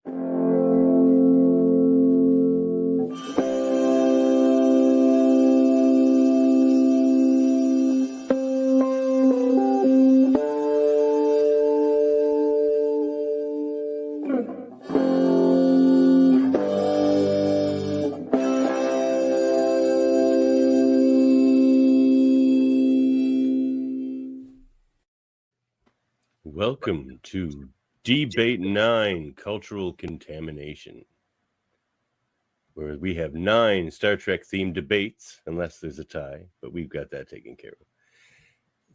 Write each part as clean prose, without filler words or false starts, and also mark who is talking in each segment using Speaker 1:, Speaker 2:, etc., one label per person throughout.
Speaker 1: Welcome to Debate 9, Cultural Contamination, where we have 9 Star Trek-themed debates, unless there's a tie, but we've got that taken care of.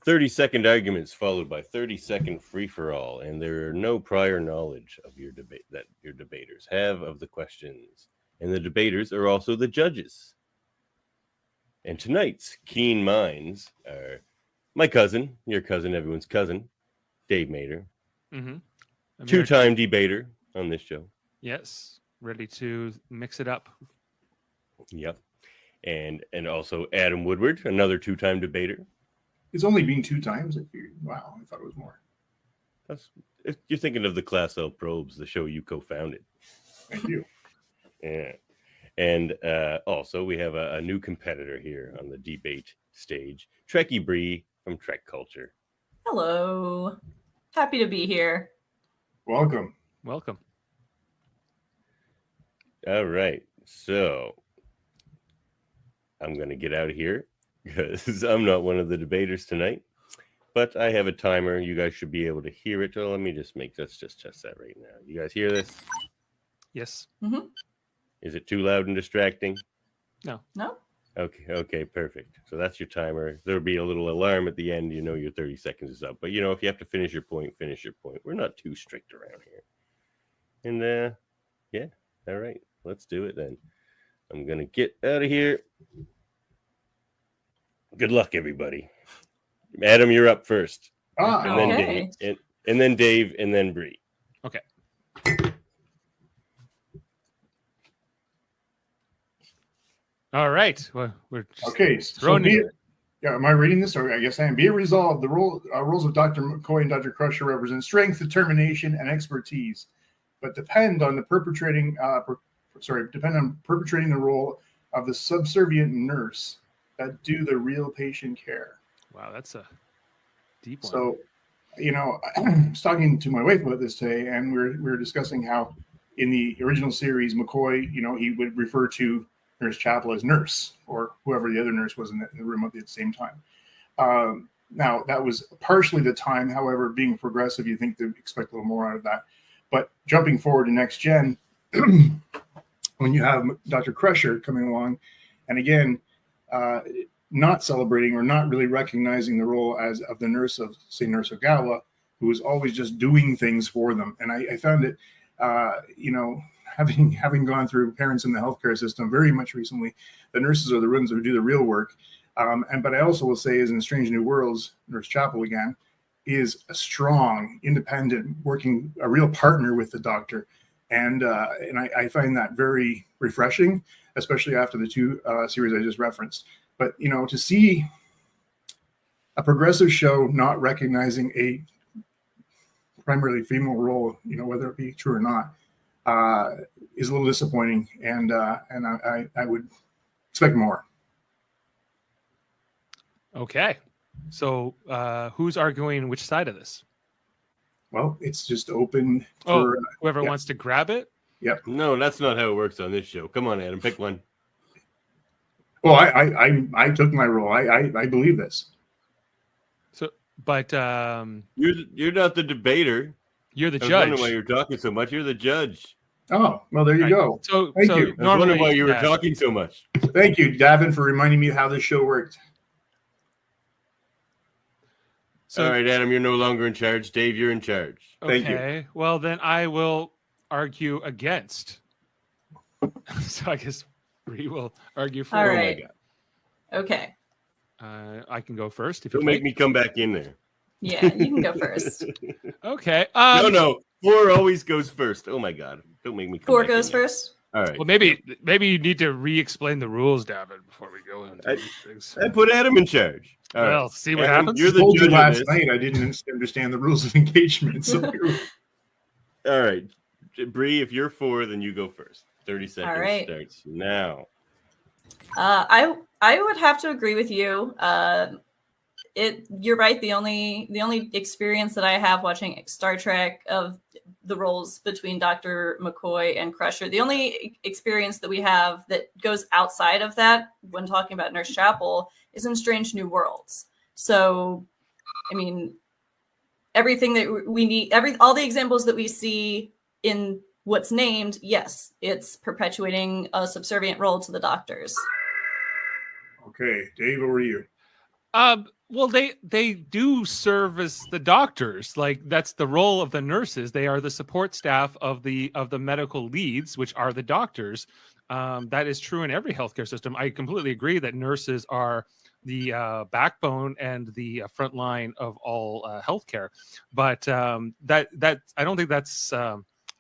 Speaker 1: 30-second arguments followed by 30-second free-for-all, and there are no prior knowledge of your debate that your debaters have of the questions, and the debaters are also the judges. And tonight's keen minds are my cousin, your cousin, everyone's cousin, Dave Mader, two-time debater on this show.
Speaker 2: Yes, ready to mix it up.
Speaker 1: Yep, and also Adam Woodward, another two-time debater.
Speaker 3: It's only been 2 times. Wow, I thought it was more.
Speaker 1: You're thinking of the Class L Probes, the show you co-founded.
Speaker 3: Thank you.
Speaker 1: Yeah, and also we have a new competitor here on the debate stage, Trekkie Brie from Trekculture.
Speaker 4: Hello. Happy to be here.
Speaker 3: Welcome.
Speaker 2: Welcome.
Speaker 1: All right. So I'm going to get out of here because I'm not one of the debaters tonight, but I have a timer. You guys should be able to hear it. So let's just test that right now. You guys hear this?
Speaker 2: Yes.
Speaker 4: Mm-hmm.
Speaker 1: Is it too loud and distracting?
Speaker 2: No.
Speaker 1: Okay, perfect. So that's your timer. There'll be a little alarm at the end. You know your 30 seconds is up. But, if you have to finish your point, finish your point. We're not too strict around here. And, yeah, all right. Let's do it then. I'm going to get out of here. Good luck, everybody. Adam, you're up first. And then
Speaker 4: okay.
Speaker 1: Dave, and then Dave, and then Brie.
Speaker 2: Okay. All right. Well, we're
Speaker 3: okay. So am I reading this? Or I guess I am. Be it resolved, the roles of Dr. McCoy and Dr. Crusher represent strength, determination, and expertise, but depend on perpetrating the role of the subservient nurse that do the real patient care.
Speaker 2: Wow, that's a deep one.
Speaker 3: So, I was talking to my wife about this today, and we were discussing how in the original series, McCoy, he would refer to Nurse Chapel as nurse, or whoever the other nurse was in the room at the same time. Now, that was partially the time. However, being progressive, you think they'd expect a little more out of that. But jumping forward to next gen, when you have Dr. Crusher coming along, and again, not celebrating or not really recognizing the role of the nurse of, say, Nurse Ogawa, who was always just doing things for them. And I found it, having gone through parents in the healthcare system very much recently, the nurses are the ones who do the real work. But I also will say, is in Strange New Worlds, Nurse Chapel again is a strong, independent, working, a real partner with the doctor, and I find that very refreshing, especially after the 2 series I just referenced. But to see a progressive show not recognizing a primarily female role, whether it be true or not, is a little disappointing, and I would expect more.
Speaker 2: Okay, so who's arguing which side of this?
Speaker 3: Well, it's just open for
Speaker 2: whoever wants to grab it.
Speaker 3: Yep.
Speaker 1: No, that's not how it works on this show. Come on, Adam, pick one.
Speaker 3: Well, I took my role. I believe this.
Speaker 2: So, but
Speaker 1: you're not the debater.
Speaker 2: You're the
Speaker 1: I was
Speaker 2: judge.
Speaker 1: wondering why you're talking so much. You're the judge.
Speaker 3: Oh, well, there you go.
Speaker 2: So,
Speaker 3: Thank you.
Speaker 1: I was wondering why you were talking so much.
Speaker 3: Thank you, Davin, for reminding me how this show worked.
Speaker 1: So, all right, Adam, you're no longer in charge. Dave, you're in charge.
Speaker 3: Thank you.
Speaker 2: Okay, well, then I will argue against. So I guess Brie will argue for.
Speaker 4: All
Speaker 1: Oh
Speaker 4: right.
Speaker 1: my God.
Speaker 4: Okay.
Speaker 2: I can go first if you
Speaker 1: Don't make me come back in there.
Speaker 4: Yeah, you can go first.
Speaker 2: Okay.
Speaker 1: No. 4 always goes first. Oh my God. Don't make me come
Speaker 4: 4
Speaker 1: back
Speaker 4: goes
Speaker 1: in there.
Speaker 4: first.
Speaker 1: All right.
Speaker 2: Well, maybe you need to re-explain the rules, David, before we go into these things.
Speaker 1: I put Adam in charge. All right.
Speaker 2: Well, see what
Speaker 1: Adam,
Speaker 2: happens.
Speaker 1: You're the
Speaker 3: told you
Speaker 1: judge of
Speaker 3: last
Speaker 1: this.
Speaker 3: night I didn't understand the rules of engagement. So
Speaker 1: All right. Brie, if you're 4, then you go first. 30 seconds
Speaker 4: right.
Speaker 1: starts now.
Speaker 4: I would have to agree with you. You're right. The only experience that I have watching Star Trek of the roles between Dr. McCoy and Crusher, the only experience that we have that goes outside of that when talking about Nurse Chapel is in Strange New Worlds. So, I mean, everything that we need, all the examples that we see in what's named, yes, it's perpetuating a subservient role to the doctors.
Speaker 3: Okay, Dave, over to you.
Speaker 2: Well, they do serve as the doctors. Like, that's the role of the nurses. They are the support staff of the medical leads, which are the doctors. That is true in every healthcare system. I completely agree that nurses are the backbone and the front line of all healthcare. But that I don't think that's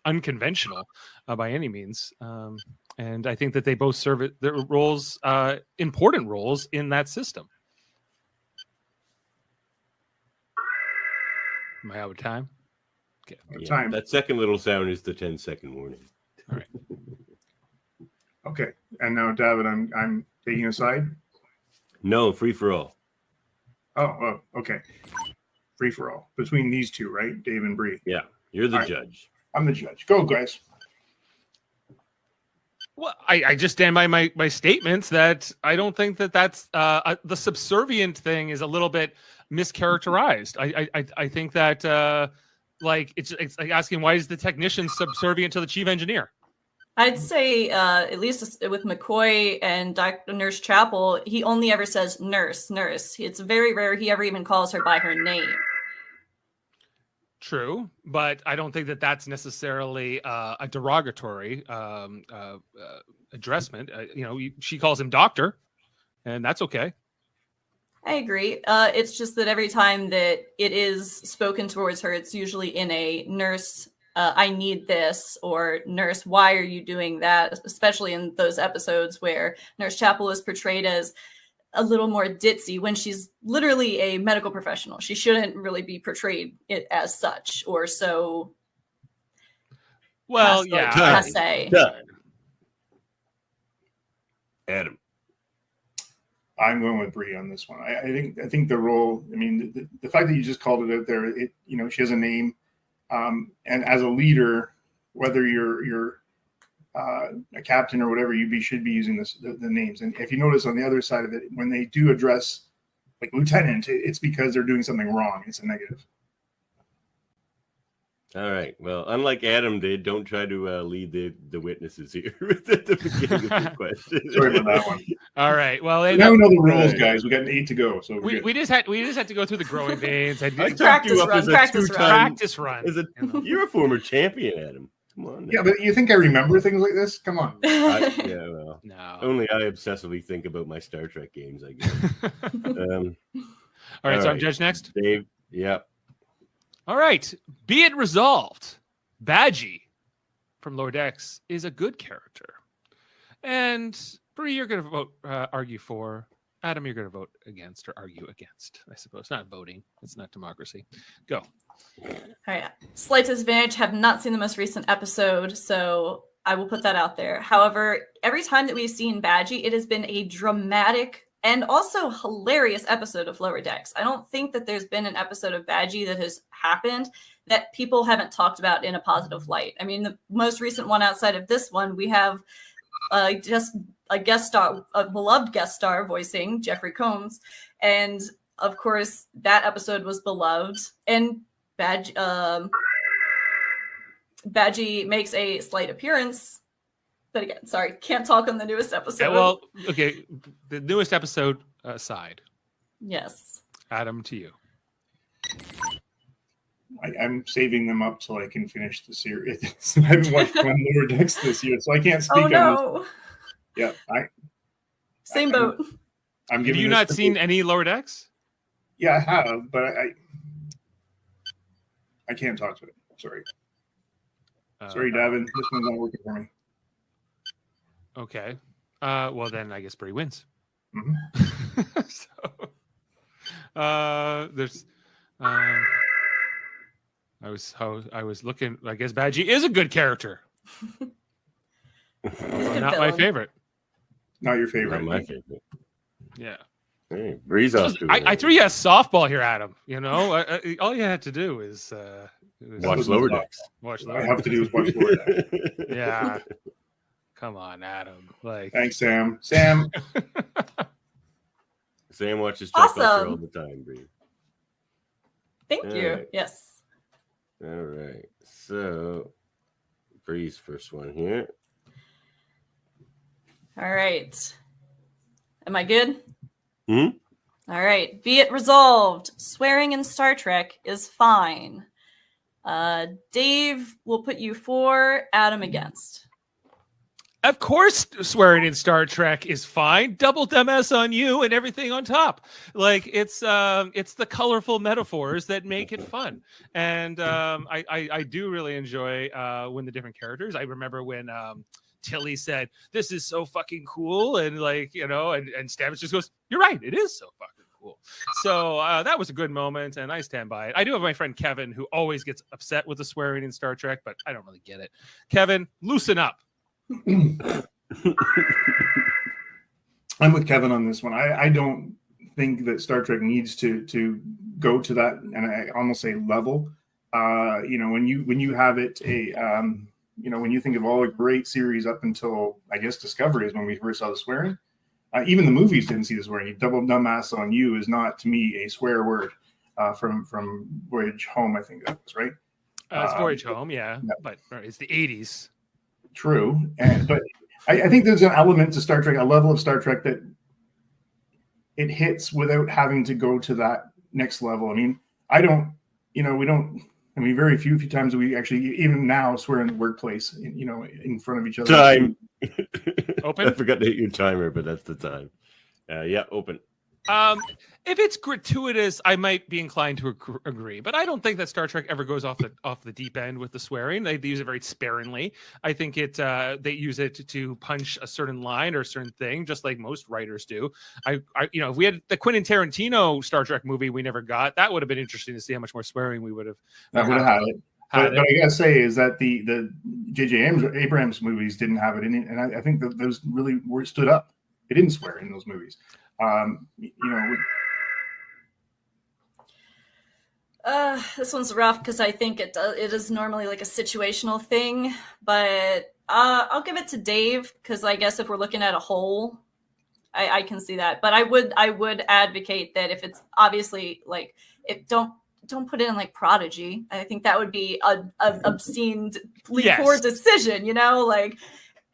Speaker 2: unconventional by any means. And I think that they both serve their roles, important roles in that system. Am I out of time? Okay.
Speaker 1: Yeah,
Speaker 3: Time.
Speaker 1: that second little sound is the 10-second warning.
Speaker 2: All right.
Speaker 3: Okay, and now David, I'm taking a side.
Speaker 1: No, free for all.
Speaker 3: Oh, okay. Free for all between these two, right? Dave and Bree.
Speaker 1: Yeah, you're the
Speaker 3: All right.
Speaker 1: judge.
Speaker 3: I'm the judge. Go, guys.
Speaker 2: Well, I just stand by my statements that I don't think that that's the subservient thing is a little bit mischaracterized. I think that like it's like asking, why is the technician subservient to the chief engineer?
Speaker 4: I'd say, at least with McCoy and Dr. Nurse Chapel, he only ever says nurse. It's very rare he ever even calls her by her name.
Speaker 2: True, but I don't think that that's necessarily a derogatory addressment. She calls him doctor, and that's okay.
Speaker 4: I agree. It's just that every time that it is spoken towards her, it's usually in a nurse, I need this, or nurse, why are you doing that? Especially in those episodes where Nurse Chapel is portrayed as a little more ditzy when she's literally a medical professional. She shouldn't really be portrayed it as such or so.
Speaker 2: Well,
Speaker 4: passe.
Speaker 1: Done. Adam.
Speaker 3: I'm going with Bree on this one. I think the role. I mean, the fact that you just called it out there. She has a name, and as a leader, whether you're a captain or whatever, should be using the names. And if you notice on the other side of it, when they do address like lieutenant, it's because they're doing something wrong. It's a negative.
Speaker 1: All right. Well, unlike Adam did, don't try to lead the witnesses here at the beginning of the question.
Speaker 3: Sorry about that one.
Speaker 2: All right. Well,
Speaker 3: Now we know the rules, guys. We got 8 to go, so
Speaker 2: we just had to go through the growing pains.
Speaker 1: I talked you up as a
Speaker 2: practice run.
Speaker 1: You're a former champion, Adam. Come on. Now.
Speaker 3: Yeah, but you think I remember things like this? Come on.
Speaker 1: Yeah, well,
Speaker 2: No.
Speaker 1: only I obsessively think about my Star Trek games, I guess.
Speaker 2: All right, so I'm judge next.
Speaker 1: Dave, yeah.
Speaker 2: All right, be it resolved. Badgie from Lower Decks is a good character, and Bree, you're going to vote argue for. Adam, you're going to vote against or argue against. I suppose not voting. It's not democracy. Go.
Speaker 4: All right. Slight disadvantage. Have not seen the most recent episode, so I will put that out there. However, every time that we've seen Badgie, it has been a dramatic and also hilarious episode of Lower Decks. I don't think that there's been an episode of Badgie that has happened that people haven't talked about in a positive light. I mean, the most recent one outside of this one, we have just a guest star, a beloved guest star voicing Jeffrey Combs. And of course, that episode was beloved. And Badgie makes a slight appearance. But again, sorry, can't talk on the newest episode.
Speaker 2: Yeah, well, okay. The newest episode aside.
Speaker 4: Yes.
Speaker 2: Adam, to you.
Speaker 3: I'm saving them up till I can finish the series. I haven't watched one Lower Decks this year, so I can't speak on this. Yeah,
Speaker 4: Same boat.
Speaker 3: I'm
Speaker 2: Have
Speaker 3: giving
Speaker 2: you not seen any Lower Decks?
Speaker 3: Yeah, I have, but I can't talk to it. Sorry. Sorry, Davin. This one's not working for me.
Speaker 2: Okay. Well, then I guess Bree wins.
Speaker 3: Mm-hmm.
Speaker 2: So, there's. All I was looking. I guess Badgie is a good character. Although not my favorite.
Speaker 3: Not your favorite.
Speaker 1: Not my favorite.
Speaker 2: Yeah.
Speaker 1: Hey, Breeze off to
Speaker 2: I threw you a softball here, Adam. You know, all you had to do is
Speaker 1: watch Lower Decks.
Speaker 2: Watch
Speaker 3: All I
Speaker 2: Lower
Speaker 3: have to do is watch Lower Decks.
Speaker 2: Yeah. Come on, Adam. Like,
Speaker 3: Thanks, Sam. Sam.
Speaker 1: Sam watches
Speaker 4: Awesome.
Speaker 1: Trekculture all the time, Bree.
Speaker 4: Thank you.
Speaker 1: Alright.
Speaker 4: Yes.
Speaker 1: All right. So, Bree's first one here.
Speaker 4: All right. Am I good?
Speaker 1: Hmm?
Speaker 4: All right. Be it resolved. Swearing in Star Trek is fine. Dave will put you for, Adam against.
Speaker 2: of course, swearing in Star Trek is fine. Double MS on you and everything on top. Like it's the colorful metaphors that make it fun. And I do really enjoy when the different characters. I remember when Tilly said, "This is so fucking cool," and like, you know, and Stamets just goes, "You're right, it is so fucking cool." So that was a good moment, and I stand by it. I do have my friend Kevin who always gets upset with the swearing in Star Trek, but I don't really get it. Kevin, loosen up.
Speaker 3: I'm with Kevin on this one. I don't think that Star Trek needs to go to that, and I almost say level. You know, when you have it you know, when you think of all the great series up until I guess Discovery is when we first saw the swearing. Even the movies didn't see the swearing. Double dumbass on you is not to me a swear word from Voyage Home. I think that was right.
Speaker 2: It's Voyage Home, yeah. But it's the 80s.
Speaker 3: True, but I think there's an element to Star Trek, a level of Star Trek that it hits without having to go to that next level. I mean, very few times we actually, even now, swear in the workplace, you know, in front of each other.
Speaker 1: Time.
Speaker 2: Open?
Speaker 1: I forgot to hit your timer, but that's the time. Yeah, open.
Speaker 2: If it's gratuitous, I might be inclined to agree, but I don't think that Star Trek ever goes off the deep end with the swearing. They use it very sparingly. I think they use it to punch a certain line or a certain thing, just like most writers do. If we had the Quentin Tarantino Star Trek movie we never got, that would have been interesting to see how much more swearing we would have.
Speaker 3: That would have had it. But I gotta say is that the J.J. Abrams movies didn't have it in it, and I think that those really stood up. They didn't swear in those movies.
Speaker 4: This one's rough because I think it is normally like a situational thing, but I'll give it to Dave because I guess if we're looking at a whole, I can see that. But I would advocate that if it's obviously like don't put it in like Prodigy. I think that would be an obscene poor decision, you know, like.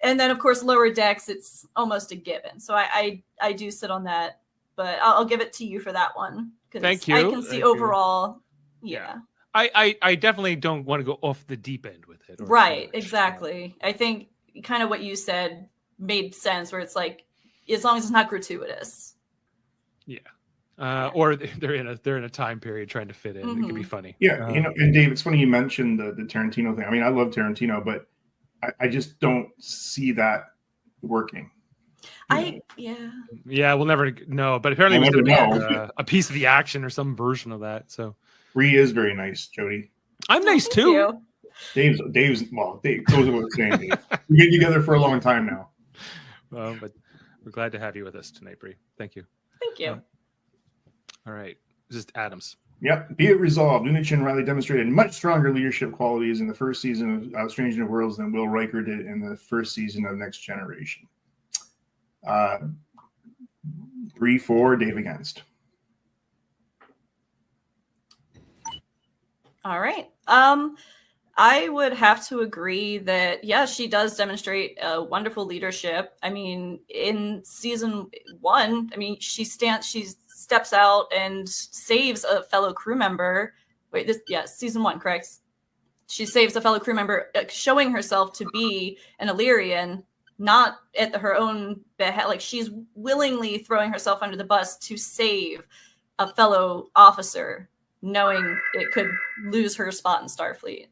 Speaker 4: And then, of course, Lower Decks, it's almost a given. So I do sit on that, but I'll give it to you for that one.
Speaker 2: Thank you.
Speaker 4: I can see overall, yeah.
Speaker 2: I definitely don't want to go off the deep end with it.
Speaker 4: Right, exactly. I think kind of what you said made sense, where it's like, as long as it's not gratuitous.
Speaker 2: Yeah. Or they're in a time period trying to fit in. It can be funny.
Speaker 3: Yeah, and Dave, it's funny you mentioned the Tarantino thing. I mean, I love Tarantino, but I just don't see that working.
Speaker 2: We'll never know. But apparently,
Speaker 3: we'll
Speaker 2: it was a piece of the action or some version of that. So,
Speaker 3: Brie is very nice, Jody.
Speaker 2: I'm nice too.
Speaker 3: Dave goes without saying. Dave. We've been together for a long time now.
Speaker 2: Well, but we're glad to have you with us tonight, Brie. Thank you.
Speaker 4: Thank you.
Speaker 2: All right, this is Adams.
Speaker 3: Yep. Be it resolved. Unich and Riley demonstrated much stronger leadership qualities in the first season of Strange New Worlds than Will Riker did in the first season of Next Generation. Brie for, Dave against.
Speaker 4: All right. I would have to agree that, she does demonstrate wonderful leadership. I mean, in season 1, I mean, she steps out and saves a fellow crew member. Season 1, correct? She saves a fellow crew member, showing herself to be an Illyrian, not at her own behest. Like, she's willingly throwing herself under the bus to save a fellow officer, knowing it could lose her spot in Starfleet.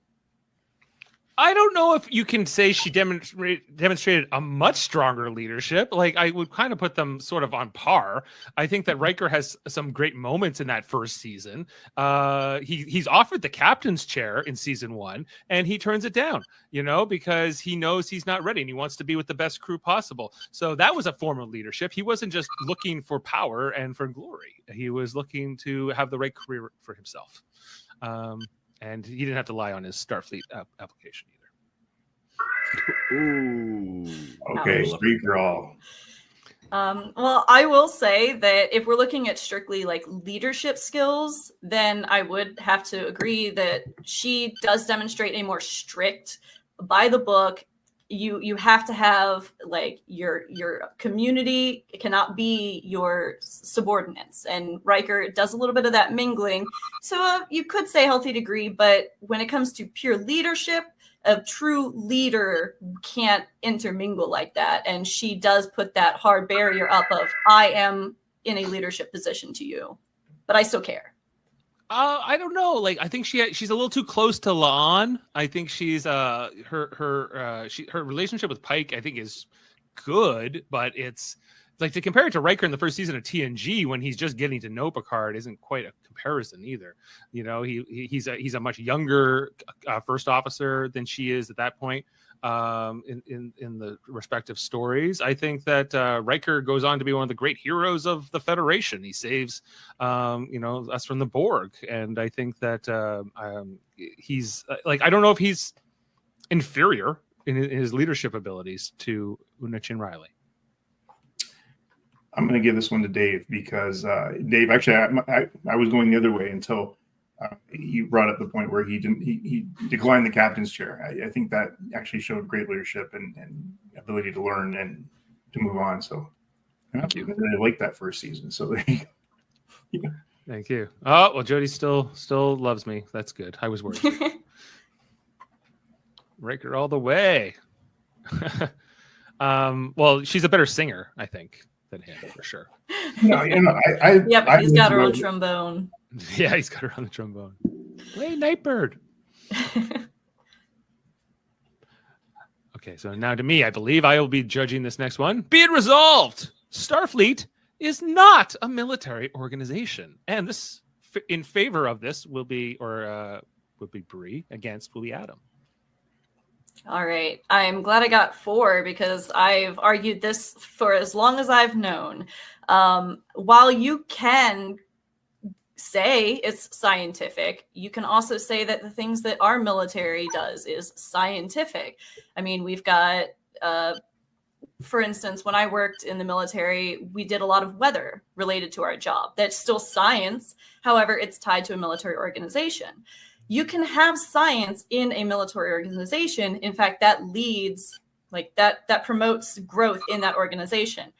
Speaker 2: I don't know if you can say she demonstrated a much stronger leadership. Like, I would kind of put them sort of on par. I think that Riker has some great moments in that first season. He's offered the captain's chair in season 1, and he turns it down, because he knows he's not ready and he wants to be with the best crew possible. So that was a form of leadership. He wasn't just looking for power and for glory. He was looking to have the right career for himself. And he didn't have to lie on his Starfleet application either.
Speaker 1: Ooh.
Speaker 3: Okay, street girl.
Speaker 4: Well, I will say that if we're looking at strictly like leadership skills, then I would have to agree that she does demonstrate a more strict, by the book. You have to have like your community cannot be your subordinates, and Riker does a little bit of that mingling to you could say healthy degree, but when it comes to pure leadership, a true leader can't intermingle like that, and she does put that hard barrier up of I am in a leadership position to you, but I still care.
Speaker 2: I don't know. Like, I think she's a little too close to La'an. I think she's her relationship with Pike, I think, is good, but it's like to compare it to Riker in the first season of TNG when he's just getting to know Picard isn't quite a comparison either. He's a much younger first officer than she is at that point. In the respective stories, I think that Riker goes on to be one of the great heroes of the Federation. He saves, us from the Borg, and I think that he's like, I don't know if he's inferior in his leadership abilities to Una Chin Riley.
Speaker 3: I'm going to give this one to Dave because Dave, actually, I was going the other way until he brought up the point where he declined the captain's chair. I think that actually showed great leadership and ability to learn and to move on. So I really liked that first season. So there you go. Yeah.
Speaker 2: Thank you. Oh, well, Jody still loves me. That's good. I was worried. Riker all the way. Well, she's a better singer, I think, than him for sure.
Speaker 4: But he's got her on trombone.
Speaker 2: Yeah, he's got her on the trombone. Hey, Nightbird. Okay, so now to me, I believe I will be judging this next one. Be it resolved. Starfleet is not a military organization. And this, in favor of this, will be Brie. Against will be Adam.
Speaker 4: All right. I'm glad I got 4 because I've argued this for as long as I've known. While you can say it's scientific, you can also say that the things that our military does is scientific. I mean, we've got, for instance, when I worked in the military, we did a lot of weather related to our job. That's still science. However, it's tied to a military organization. You can have science in a military organization. In fact, that leads, like that promotes growth in that organization.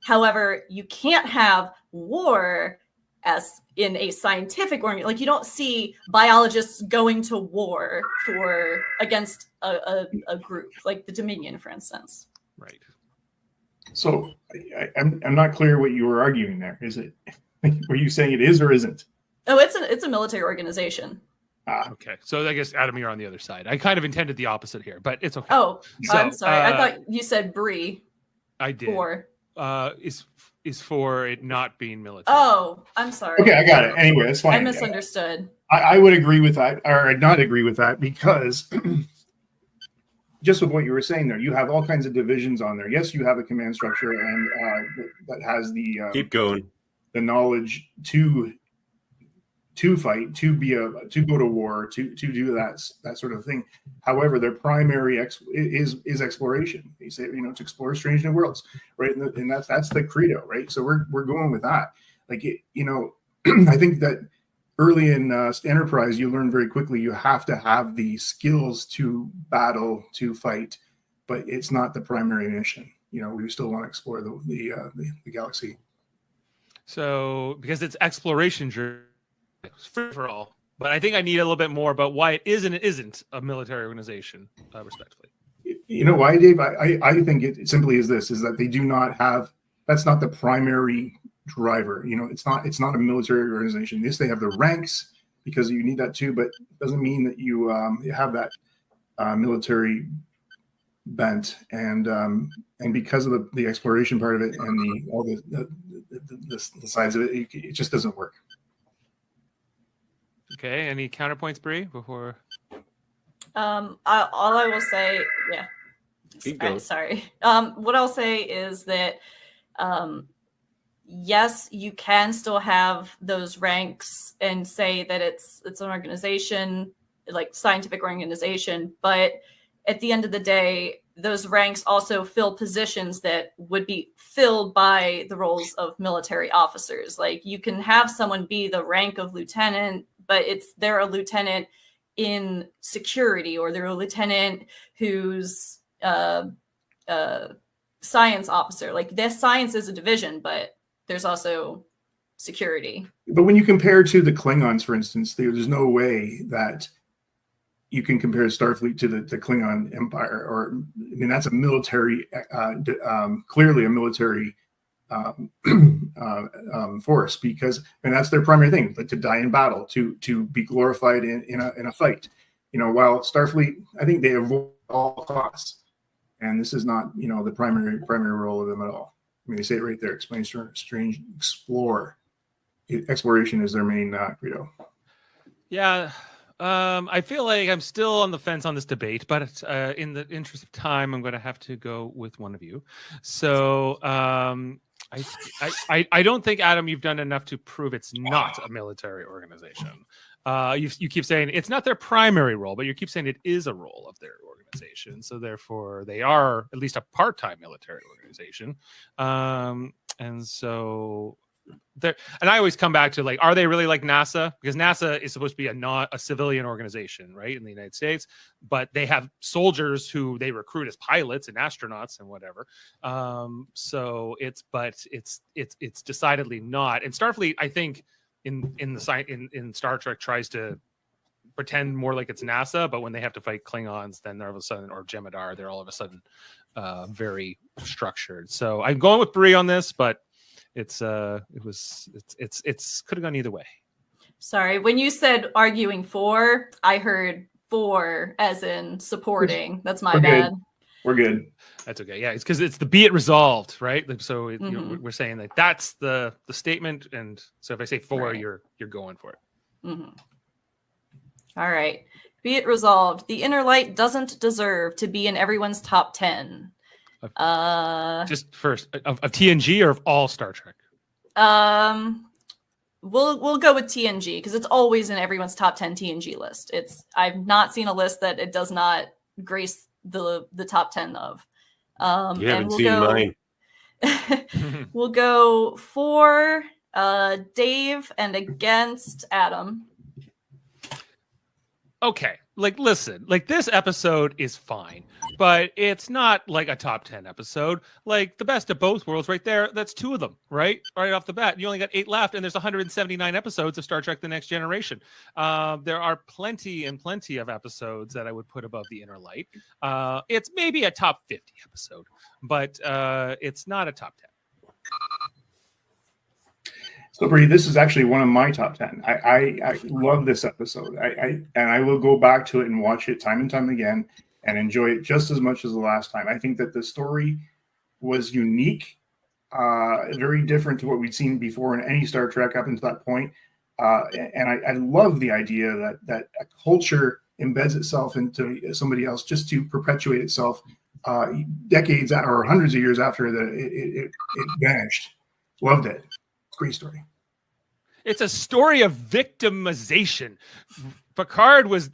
Speaker 4: However, you can't have war as in a scientific organization. Like, you don't see biologists going to war against a group like the Dominion, for instance.
Speaker 2: Right.
Speaker 3: So I'm not clear what you were arguing there. Is it? Were you saying it is or isn't?
Speaker 4: Oh, it's a military organization.
Speaker 2: Okay, so I guess Adam, you're on the other side. I kind of intended the opposite here, but it's okay.
Speaker 4: Oh,
Speaker 2: so,
Speaker 4: I'm sorry. I thought you said Brie.
Speaker 2: I did. Is for it not being military.
Speaker 4: Oh, I'm sorry.
Speaker 3: Okay, I got it. Anyway, it's fine.
Speaker 4: I misunderstood.
Speaker 3: I would agree with that, or I'd not agree with that, because just with what you were saying there, you have all kinds of divisions on there. Yes, you have a command structure, and that has the
Speaker 1: keep going,
Speaker 3: the knowledge to fight, to go to war, to do that sort of thing. However, their primary is exploration. They say, to explore strange new worlds, right? And that's the credo, right? So we're going with that. Like, I think that early in Enterprise, you learn very quickly you have to have the skills to battle, to fight, but it's not the primary mission. We still want to explore the galaxy.
Speaker 2: So because it's exploration free for all, but I think I need a little bit more about why it is and it isn't a military organization, respectively.
Speaker 3: You know why, Dave? I think it simply is this: is that they do not have. That's not the primary driver. It's not a military organization. Yes, they have the ranks because you need that too, but it doesn't mean that you have that military bent, and because of the exploration part of it and all the sides of it, it just doesn't work.
Speaker 2: Okay, any counterpoints, Brie, before?
Speaker 4: All I will say, yeah. Sorry. What I'll say is that, yes, you can still have those ranks and say that it's an organization, like scientific organization, but at the end of the day, those ranks also fill positions that would be filled by the roles of military officers. Like, you can have someone be the rank of lieutenant, but they're a lieutenant in security, or they're a lieutenant who's science officer. Like, this science is a division, but there's also security.
Speaker 3: But when you compare to the Klingons, for instance, there's no way that you can compare Starfleet to the Klingon Empire. Or, I mean, that's a military, clearly a military force, because, and that's their primary thing, like to die in battle, to be glorified in a fight. While Starfleet, I think they avoid all costs, and this is not the primary role of them at all. I mean, they say it right there: explain, strange, explore. Exploration is their main credo.
Speaker 2: Yeah. I feel like I'm still on the fence on this debate, but in the interest of time, I'm going to have to go with one of you. So I don't think, Adam, you've done enough to prove it's not a military organization. You keep saying it's not their primary role, but you keep saying it is a role of their organization. So therefore, they are at least a part-time military organization. And so there, and I always come back to, like, are they really like NASA? Because NASA is supposed to be a civilian organization, right, in the United States, but they have soldiers who they recruit as pilots and astronauts and whatever. So it's decidedly not. And Starfleet, I think, in Star Trek, tries to pretend more like it's NASA, but when they have to fight Klingons, then they're all of a sudden, or Jem'Hadar, they're all of a sudden very structured. So I'm going with Brie on this, but it's could have gone either way.
Speaker 4: Sorry, when you said arguing for, I heard for as in supporting. That's my bad.
Speaker 3: We're good.
Speaker 2: That's okay. Yeah, it's because it's the be it resolved, right? So we're saying that that's the statement, and so if I say for, right, you're going for it.
Speaker 4: Mm-hmm. All right. Be it resolved. The Inner Light doesn't deserve to be in everyone's top 10.
Speaker 2: Just first of TNG or of all Star Trek?
Speaker 4: We'll go with TNG because it's always in everyone's top 10 TNG list. I've not seen a list that it does not grace the top 10 of.
Speaker 1: You haven't seen mine.
Speaker 4: We'll go for Dave and against Adam.
Speaker 2: Okay, listen, this episode is fine, but it's not like a top 10 episode. Like, the best of both worlds right there, that's 2 of them, right off the bat. You only got 8 left, and there's 179 episodes of Star Trek The Next Generation. There are plenty of episodes that I would put above The Inner Light. It's maybe a top 50 episode, but it's not a top 10.
Speaker 3: So, Brie, this is actually one of my top 10. I love this episode. And I will go back to it and watch it time and time again and enjoy it just as much as the last time. I think that the story was unique, very different to what we'd seen before in any Star Trek up until that point. And I love the idea that a culture embeds itself into somebody else just to perpetuate itself decades or hundreds of years after it vanished. Loved it. Great story.
Speaker 2: It's a story of victimization. Picard was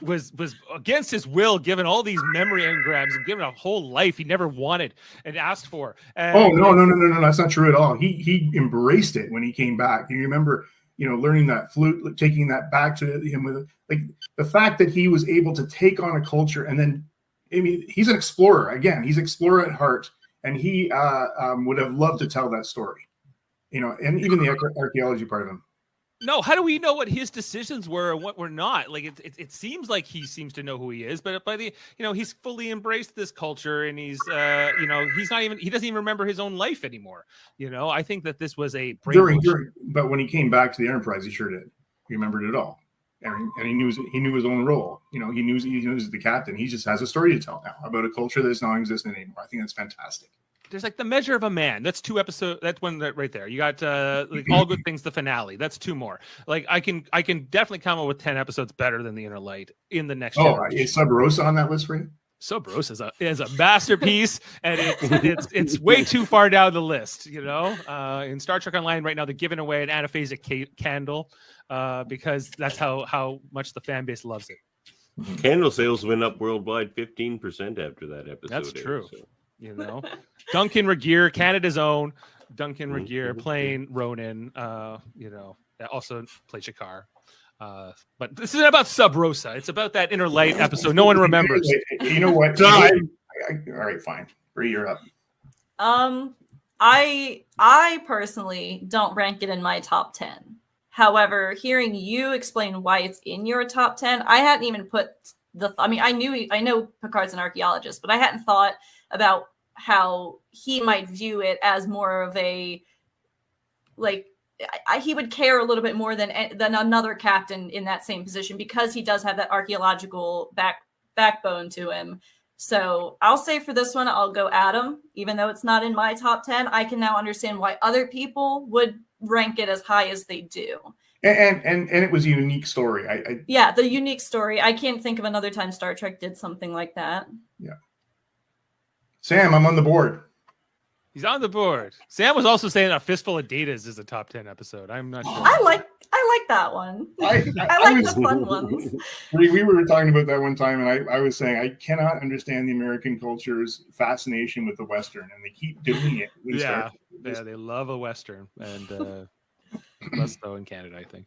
Speaker 2: against his will given all these memory engrams and given a whole life he never wanted and asked for. And
Speaker 3: no, that's not true at all. He embraced it when he came back. You remember, learning that flute, taking that back to him with the fact that he was able to take on a culture, and then, I mean, he's an explorer. Again, he's an explorer at heart, and he would have loved to tell that story. And even the archaeology part of him.
Speaker 2: No, how do we know what his decisions were and what were not? Like, it seems like he seems to know who he is, but by the he's fully embraced this culture, and he's he doesn't even remember his own life anymore. I think that this was a
Speaker 3: during, but when he came back to the Enterprise, he sure did. He remembered it all, and he knew his own role. You know, he knows the captain. He just has a story to tell now about a culture that's not existing anymore. I think that's fantastic.
Speaker 2: There's like The Measure of a Man. That's 2 episodes. That's one right there. You got like All Good Things, the finale. That's 2 more. Like I can definitely come up with 10 episodes better than The Inner Light in the next.
Speaker 3: Oh, is Sub Rosa on that list for you?
Speaker 2: Sub Rosa is a masterpiece, and it's way too far down the list. You know, in Star Trek Online right now, they're giving away an anaphasic candle because that's how much the fan base loves it.
Speaker 1: Candle sales went up worldwide 15% after that episode.
Speaker 2: That's true. So. You know, Duncan Regeer, Canada's own Duncan Regeer, playing Ronan. You know, also played Shakar. But this isn't about Sub Rosa. It's about that Inner Light episode. No one remembers.
Speaker 3: You know what? All right, fine. Brie, you're up.
Speaker 4: I personally don't rank it in my top 10. However, hearing you explain why it's in your top 10, I hadn't even put I know Picard's an archaeologist, but I hadn't thought about how he might view it as more of a, like, he would care a little bit more than another captain in that same position, because he does have that archaeological backbone to him. So I'll say for this one, I'll go Adam, even though it's not in my top 10. I can now understand why other people would rank it as high as they do.
Speaker 3: And it was a unique story.
Speaker 4: Yeah, the unique story. I can't think of another time Star Trek did something like that.
Speaker 3: Yeah. Sam, I'm on the board.
Speaker 2: He's on the board. Sam was also saying A Fistful of Datas is a top 10 episode. I'm not sure.
Speaker 4: I like that one. I like the fun ones.
Speaker 3: We were talking about that one time, and I was saying I cannot understand the American culture's fascination with the Western, and they keep doing it.
Speaker 2: Yeah, they love a Western, and less so in Canada, I think.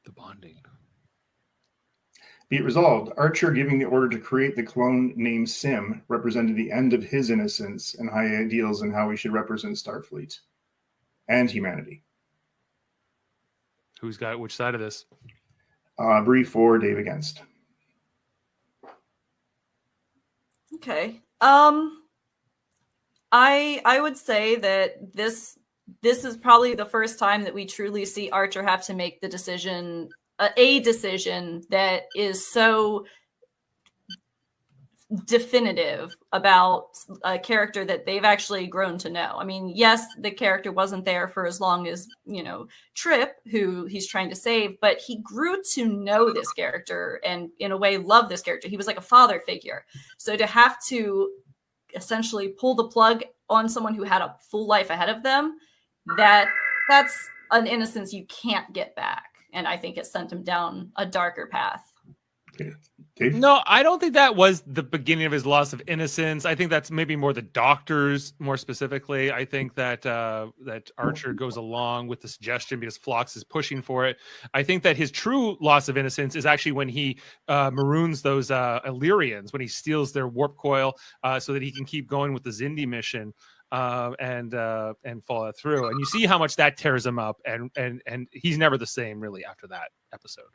Speaker 2: The bonding.
Speaker 3: Be it resolved, Archer giving the order to create the clone named Sim represented the end of his innocence and high ideals in how we should represent Starfleet and humanity.
Speaker 2: Who's got which side of this?
Speaker 3: Brie for, Dave against.
Speaker 4: Okay. I would say that this is probably the first time that we truly see Archer have to make the decision, a decision that is so definitive about a character that they've actually grown to know. I mean, yes, the character wasn't there for as long as, Trip, who he's trying to save, but he grew to know this character and in a way love this character. He was like a father figure. So to have to essentially pull the plug on someone who had a full life ahead of them, that's an innocence you can't get back. And I think it sent him down a darker path.
Speaker 3: Okay. Dave?
Speaker 2: No, I don't think that was the beginning of his loss of innocence. I think that's maybe more the doctors, more specifically. I think that that Archer goes along with the suggestion because Phlox is pushing for it. I think that his true loss of innocence is actually when he maroons those Illyrians, when he steals their warp coil so that he can keep going with the Xindi mission. And follow through, and you see how much that tears him up, and he's never the same really after that episode.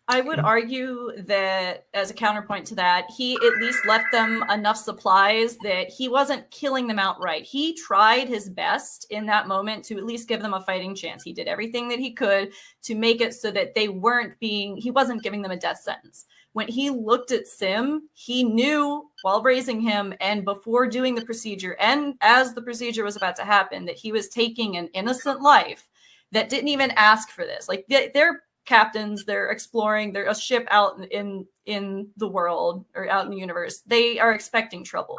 Speaker 4: I would argue that as a counterpoint to that, he at least left them enough supplies that he wasn't killing them outright. He tried his best in that moment to at least give them a fighting chance. He did everything that he could to make it so that he wasn't giving them a death sentence. When he looked at Sim, he knew while raising him and before doing the procedure and as the procedure was about to happen that he was taking an innocent life that didn't even ask for this. Like they're captains, they're exploring, they're a ship out in the world or out in the universe. They are expecting trouble.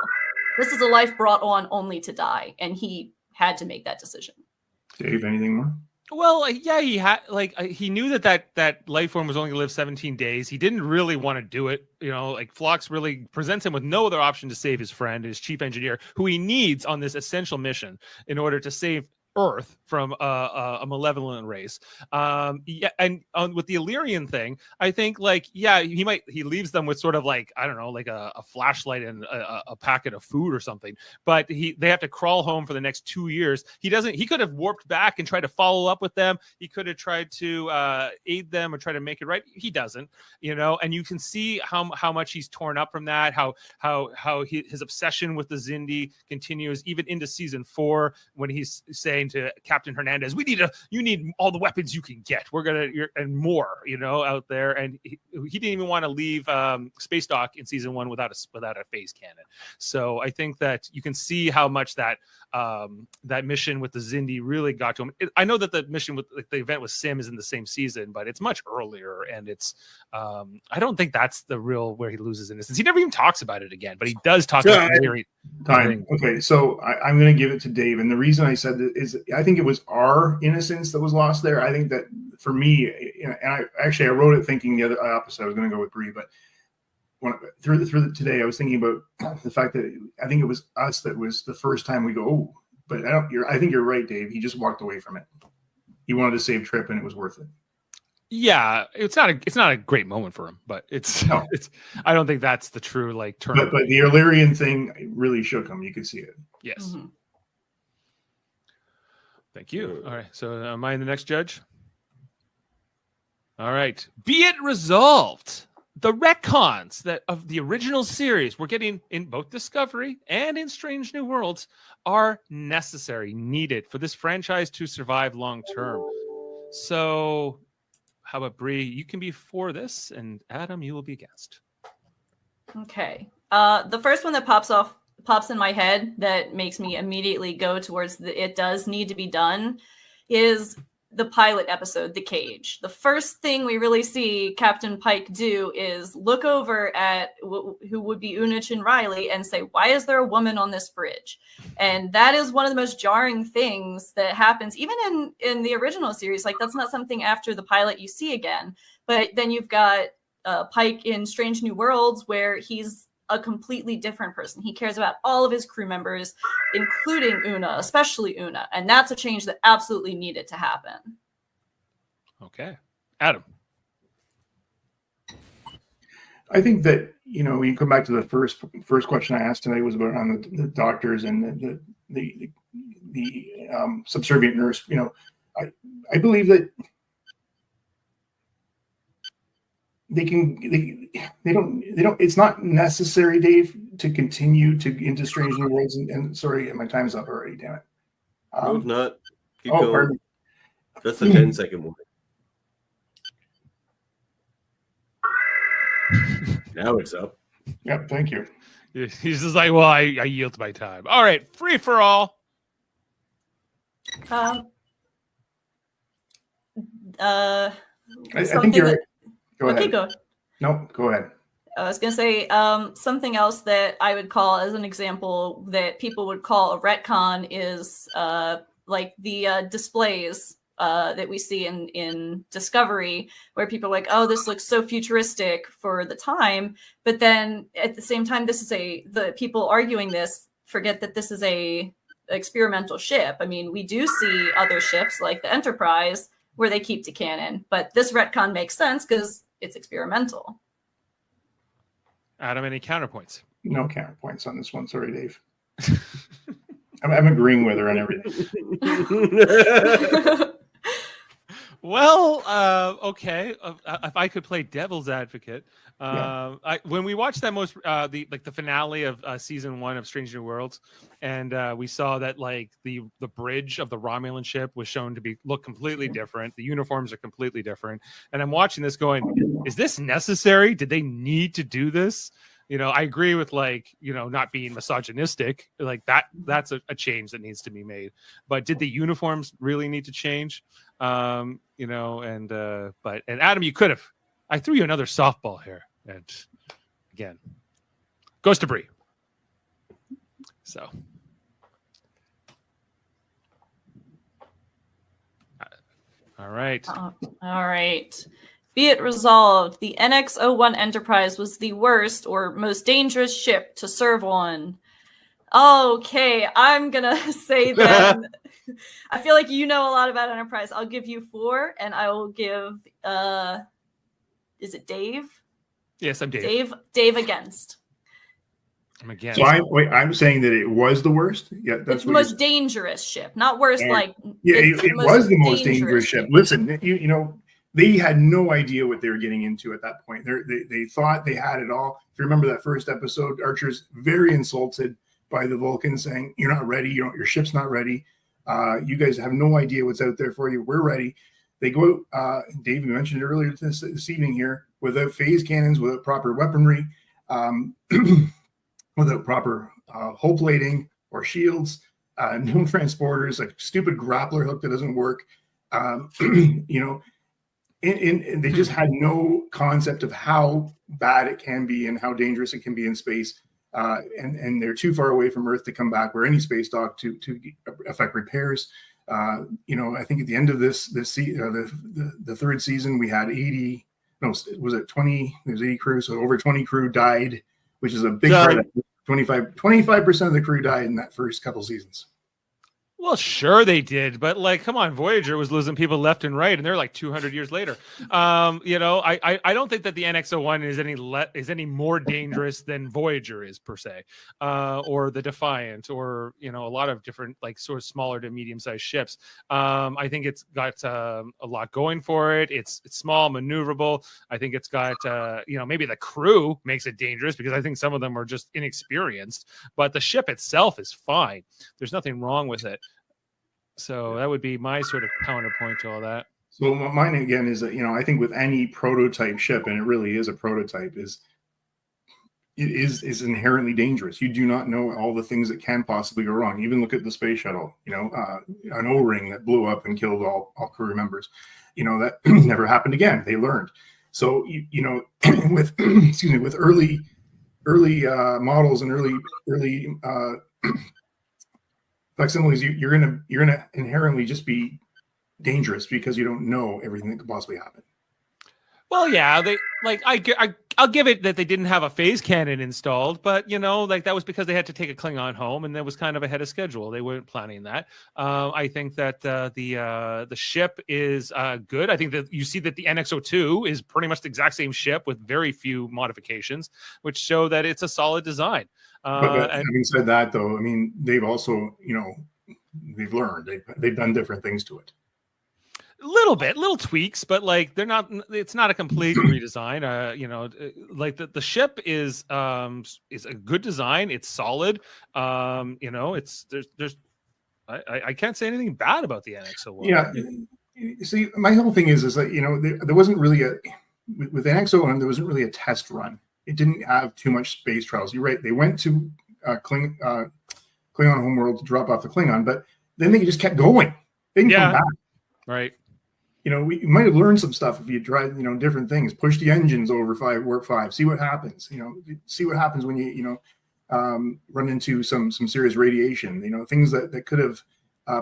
Speaker 4: This is a life brought on only to die, and he had to make that decision.
Speaker 3: Dave, anything more?
Speaker 2: Well, yeah, he knew that life form was only going to live 17 days. He didn't really want to do it. Phlox really presents him with no other option to save his friend, his chief engineer, who he needs on this essential mission in order to save Earth from a malevolent race. And with the Illyrian thing, I think he leaves them with sort of a flashlight and a packet of food or something, but they have to crawl home for the next 2 years. He could have warped back and tried to follow up with them. He could have tried to aid them or try to make it right. He doesn't, and you can see how much he's torn up from that, how his obsession with the Xindi continues even into season 4 when he's saying saying to Captain Hernandez, you need all the weapons you can get. And more, out there. And he didn't even want to leave Space Dock in season 1 without a phase cannon. So I think that you can see how much that mission with the Xindi really got to him. I know that the mission with the event with Sim is in the same season, but it's much earlier, and it's I don't think that's the real where he loses innocence. He never even talks about it again, but he does talk about it.
Speaker 3: Time. Okay, so I'm going to give it to Dave, and the reason I said that is I think it was our innocence that was lost there. I think that for me, and I wrote it thinking the other opposite. I was going to go with Brie, but through today, I was thinking about the fact that I think it was us that was the first time we go, oh, but I think you're right, Dave. He just walked away from it. He wanted to save Trip, and it was worth it.
Speaker 2: Yeah, it's not a great moment for him, but it's I don't think that's the true turn.
Speaker 3: But the Illyrian thing really shook him. You could see it.
Speaker 2: Yes.
Speaker 4: Mm-hmm.
Speaker 2: Thank you. All right. So am I the next judge? All right. Be it resolved. The retcons of the original series we're getting in both Discovery and in Strange New Worlds are necessary, needed for this franchise to survive long term. So how about Brie? You can be for this, and Adam, you will be against.
Speaker 4: Okay. The first one that pops in my head that makes me immediately go towards it does need to be done is the pilot episode, The Cage. The first thing we really see Captain Pike do is look over at who would be Unich and Riley and say, why is there a woman on this bridge? And that is one of the most jarring things that happens, even in the original series. That's not something after the pilot you see again. But then you've got Pike in Strange New Worlds, where he's a completely different person. He cares about all of his crew members, including Una, especially Una. And that's a change that absolutely needed to happen.
Speaker 2: Okay. Adam.
Speaker 3: I think that, you come back to the first question I asked today was about on the doctors and the subservient nurse. I believe that they don't, it's not necessary, Dave, to continue into Strange New Worlds. And sorry, my time's up already, damn it.
Speaker 1: No, it's not. Keep going.
Speaker 3: Pardon me.
Speaker 1: That's a 10-second one. Now it's up.
Speaker 3: Yep, thank you.
Speaker 2: He's just like, well, I yield my time. All right, free for all.
Speaker 3: I think you're. Go ahead.
Speaker 4: Okay, go.
Speaker 3: No, go ahead.
Speaker 4: I was going to say something else that I would call as an example that people would call a retcon is the displays that we see in Discovery, where people are like, oh, this looks so futuristic for the time. But then at the same time, the people arguing this forget that this is a experimental ship. I mean, we do see other ships like the Enterprise where they keep to canon, but this retcon makes sense because it's experimental.
Speaker 2: Adam, any counterpoints?
Speaker 3: No counterpoints on this one. Sorry, Dave. I'm agreeing with her on everything.
Speaker 2: Well, okay. If I could play devil's advocate, when we watched that the finale of season 1 of Strange New Worlds, and we saw that the bridge of the Romulan ship was shown to look completely different. The uniforms are completely different, and I'm watching this going, is this necessary? Did they need to do this? I agree with not being misogynistic. That's a change that needs to be made. But did the uniforms really need to change? And Adam, you could have. I threw you another softball here, and again, goes to Brie. So, all right.
Speaker 4: All right. Be it resolved, the NX-01 Enterprise was the worst or most dangerous ship to serve on. Okay, I'm going to say that. I feel like you know a lot about Enterprise. I'll give you 4, and I will give, is it Dave?
Speaker 2: Yes, I'm Dave.
Speaker 4: Dave against.
Speaker 2: I'm against.
Speaker 3: So I'm saying that it was the worst? Yeah, that's
Speaker 4: it's the most dangerous ship. Not worst,
Speaker 3: it was the most dangerous ship. Listen, they had no idea what they were getting into at that point. They thought they had it all. If you remember that first episode, Archer's very insulted by the Vulcans saying, you're not ready, your ship's not ready. You guys have no idea what's out there for you. We're ready. They go out, Dave, you mentioned it earlier this evening here, without phase cannons, without proper weaponry, without proper hull plating or shields, no transporters, like stupid grappler hook that doesn't work. You know, they just had no concept of how bad it can be and how dangerous it can be in space. And they're too far away from Earth to come back where any space dock to affect repairs. You know, I think at the end of the third season, we had 80, no, was it 20? There's 80 crew, so over 20 crew died, which is a big part of it. 25% of the crew died in that first couple seasons.
Speaker 2: Well, sure they did, but like, come on, Voyager was losing people left and right, and they're like 200 years later. You know, I don't think that the NX-01 is any more dangerous than Voyager is per se, or the Defiant, or you know, a lot of different like sort of smaller to medium-sized ships. I think it's got a lot going for it. It's small, maneuverable. I think it's got you know, maybe the crew makes it dangerous because I think some of them are just inexperienced, but the ship itself is fine. There's nothing wrong with it. So that would be my sort of counterpoint to all that.
Speaker 3: So mine again is that, you know, I think with any prototype ship, and it really is a prototype, is inherently dangerous. You do not know all the things that can possibly go wrong. Even look at the space shuttle, you know, an O-ring that blew up and killed all crew members. You know, that never happened again. They learned. So, you know, with, excuse me, with early models and early facsimiles, you're gonna inherently just be dangerous because you don't know everything that could possibly happen.
Speaker 2: Well, yeah, they like I'll give it that they didn't have a phase cannon installed, but you know, like that was because they had to take a Klingon home, and that was kind of ahead of schedule. They weren't planning that. I think that the ship is good. I think that you see that the NX-02 is pretty much the exact same ship with very few modifications, which show that it's a solid design.
Speaker 3: But having said that, though, I mean, they've also, you know, they've learned, they've done different things to it.
Speaker 2: Little tweaks, but like it's not a complete redesign. You know, like the ship is a good design. It's solid. You know, I can't say anything bad about the NX-01.
Speaker 3: Yeah. See, my whole thing is that, you know, there wasn't really with the NX-01, there wasn't really a test run. It didn't have too much space trials. You're right. They went to Klingon homeworld to drop off the Klingon, but then they just kept going. They didn't come back.
Speaker 2: Right.
Speaker 3: You know, you might have learned some stuff if you tried, you know, different things. Push the engines over warp 5. See what happens. You know, see what happens when you run into some serious radiation. You know, things that could have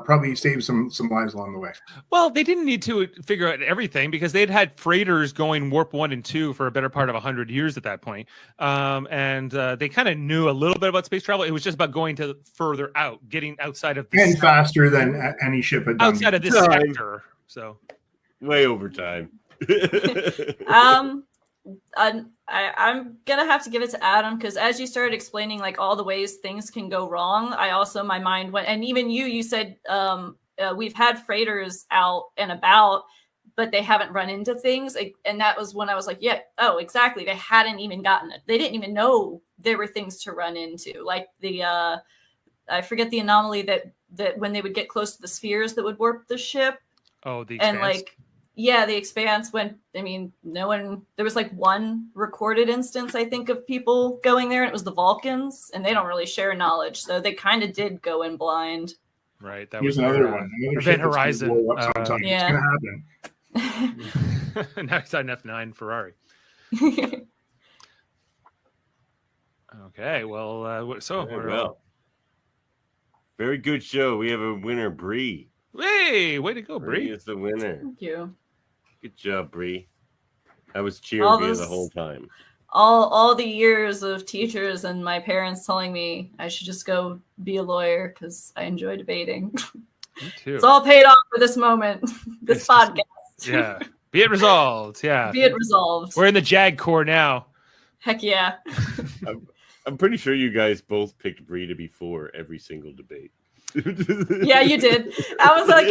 Speaker 3: probably saved some lives along the way.
Speaker 2: Well, they didn't need to figure out everything because they'd had freighters going warp 1 and 2 for a better part of 100 years at that point. And they kind of knew a little bit about space travel. It was just about going to further out, getting outside of this
Speaker 3: faster than any ship had done.
Speaker 2: Outside of this sector. So
Speaker 1: way over time.
Speaker 4: I'm gonna have to give it to Adam, because as you started explaining like all the ways things can go wrong, my mind went, and even you said we've had freighters out and about, but they haven't run into things, and that was when I was like, yeah, oh, exactly, they hadn't even gotten it. They didn't even know there were things to run into, like the I forget the anomaly that when they would get close to the spheres that would warp the ship.
Speaker 2: Oh, the Expanse.
Speaker 4: And like, yeah, the Expanse went, I mean, there was like one recorded instance, I think, of people going there, and it was the Vulcans, and they don't really share knowledge. So they kind of did go in blind.
Speaker 2: Right. That
Speaker 3: Here's
Speaker 2: was
Speaker 3: another one.
Speaker 2: Event Horizon.
Speaker 3: Yeah. It's going to happen.
Speaker 2: Now it's on F9 Ferrari. Okay. Well,
Speaker 1: very good show. We have a winner, Brie.
Speaker 2: Hey, way to go, Brie.
Speaker 1: Brie is the winner.
Speaker 4: Thank you.
Speaker 1: Good job, Brie. I was cheering for you the whole time.
Speaker 4: All the years of teachers and my parents telling me I should just go be a lawyer because I enjoy debating.
Speaker 2: Me too.
Speaker 4: It's all paid off for this moment, this podcast.
Speaker 2: Yeah. Be it resolved. Yeah.
Speaker 4: Be it resolved.
Speaker 2: We're in the JAG Corps now.
Speaker 4: Heck yeah.
Speaker 1: I'm pretty sure you guys both picked Brie to be for every single debate.
Speaker 4: Yeah, you did. I was like,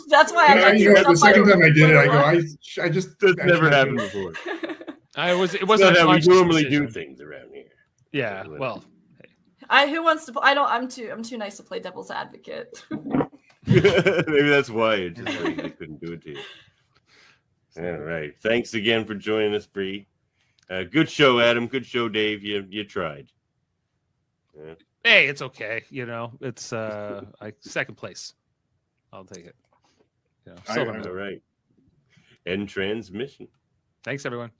Speaker 4: that's why I got
Speaker 3: the second time I did it, I just
Speaker 1: that's never happened before.
Speaker 2: It wasn't
Speaker 1: how we normally
Speaker 2: decision.
Speaker 1: do things around here.
Speaker 2: Yeah, well,
Speaker 4: who wants to? I'm too nice to play devil's advocate.
Speaker 1: Maybe that's why it just they couldn't do it to you. All right. Thanks again for joining us, Brie. Good show, Adam. Good show, Dave. You tried. Yeah.
Speaker 2: Hey, it's okay. It's like second place. I'll take it. Silver
Speaker 3: I-
Speaker 2: medal.
Speaker 1: All right. End transmission.
Speaker 2: Thanks, everyone.